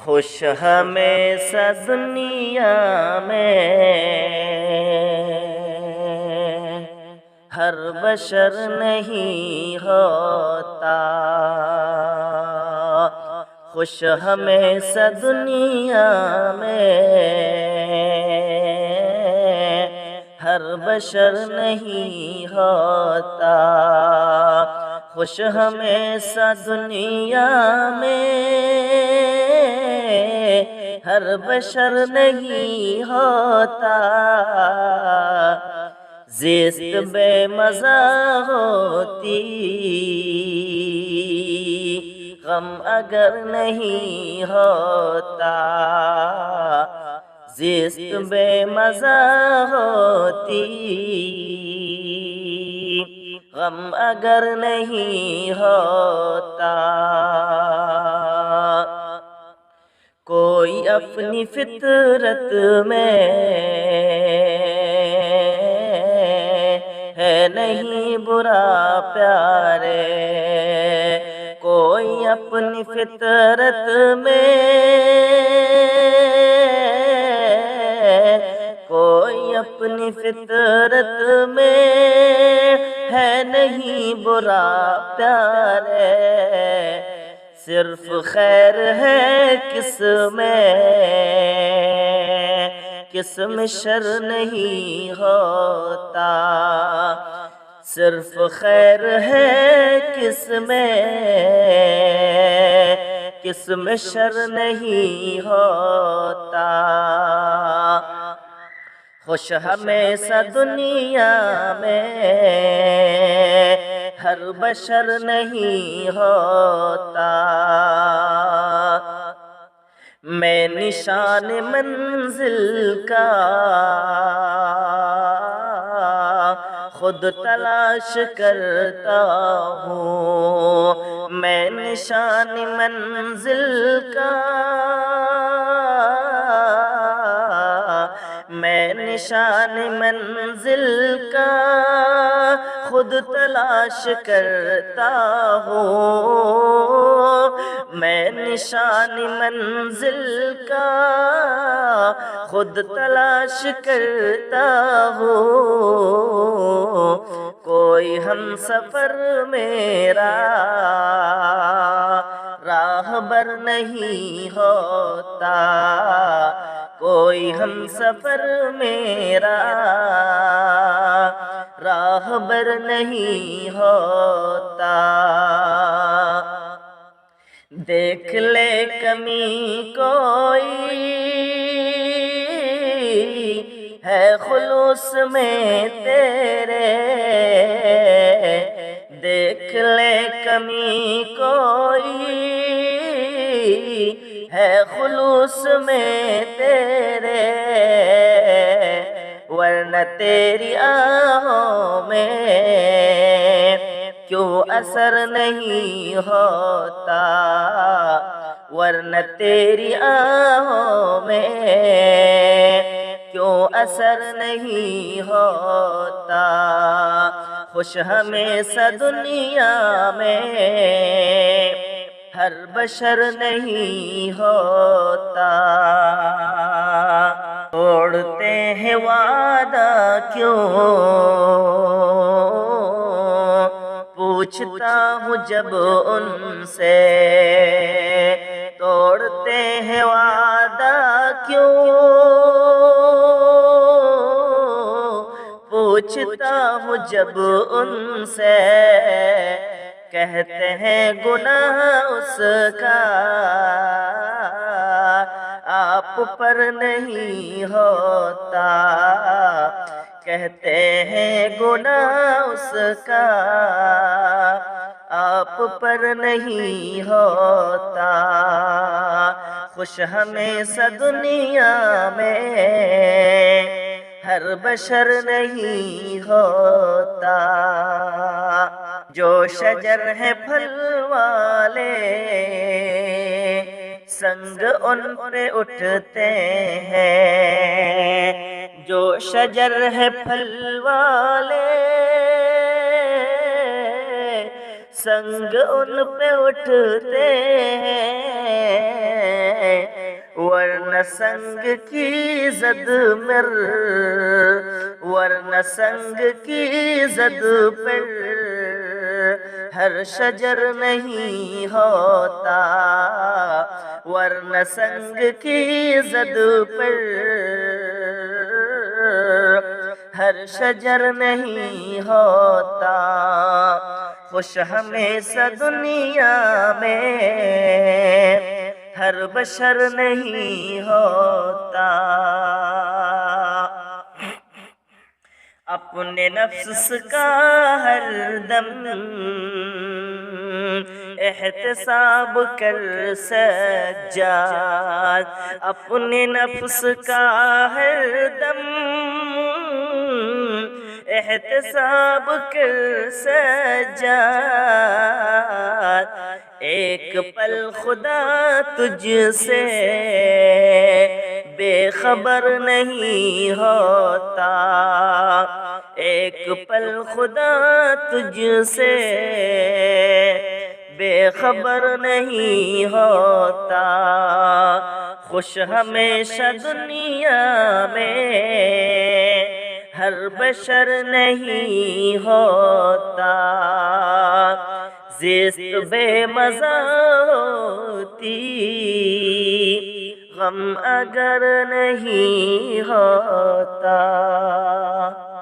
خوش ہمیشہ دنیا میں ہر بشر نہیں ہوتا، خوش ہمیشہ دنیا میں ہر بشر نہیں ہوتا، خوش ہمیشہ دنیا میں ہر بشر نہیں ہوتا، زیست بے مزہ ہوتی غم اگر نہیں ہوتا، زیست بے مزہ ہوتی غم اگر نہیں ہوتا، کوئی اپنی فطرت میں ہے نہیں برا پیارے، کوئی اپنی فطرت میں کوئی اپنی فطرت میں ہے نہیں برا پیارے، صرف خیر ہے کس میں کس میں شر نہیں ہوتا، صرف خیر ہے کس میں کس میں شر نہیں ہوتا، خوش ہمیشہ دنیا میں ہر بشر نہیں ہوتا، میں نشان منزل کا خود تلاش کرتا ہوں، میں نشان منزل کا میں نشان منزل کا خود تلاش کرتا ہوں، میں نشان منزل کا خود تلاش کرتا ہوں، کوئی ہم سفر میرا راہبر نہیں ہوتا، کوئی ہم سفر میرا راہبر نہیں ہوتا، دیکھ لے کمی کوئی ہے خلوص میں تیرے، دیکھ لے کمی کوئی ہے خلوص میں تیرے، ورنہ تیری آہوں میں کیوں اثر نہیں ہوتا، ورنہ تیری آہوں میں کیوں اثر نہیں ہوتا، خوش ہمیشہ دنیا میں ہر بشر نہیں ہوتا، توڑتے ہیں وعدہ کیوں پوچھتا ہوں جب ان سے، توڑتے ہیں وعدہ کیوں پوچھتا ہوں جب ان سے، کہتے ہیں گناہ اس کا آپ پر نہیں ہوتا، کہتے ہیں گناہ اس کا آپ پر نہیں ہوتا، خوش ہمیشہ دنیا میں ہر بشر نہیں ہوتا، جو شجر ہے پھل والے سنگ ان پہ اٹھتے ہیں، جو شجر ہے پھل والے سنگ ان پہ اٹھتے ہیں، ورنہ سنگ کی زد مر، ورنہ سنگ کی زد پر ہر شجر نہیں ہوتا، ورنہ سنگ کی زد پر ہر شجر نہیں ہوتا۔ خوش ہمیشہ دنیا میں ہر بشر نہیں ہوتا، اپنے نفس کا ہر دم احتساب کر سجاد، اپنے نفس کا ہر دم احتساب کر سجاد، ایک پل خدا تجھ سے بے خبر نہیں ہوتا، ایک پل خدا تجھ سے بے خبر نہیں ہوتا۔ خوش ہمیشہ دنیا میں ہر بشر نہیں ہوتا، زیست بے مزہ ہوتی غم اگر نہیں ہوتا۔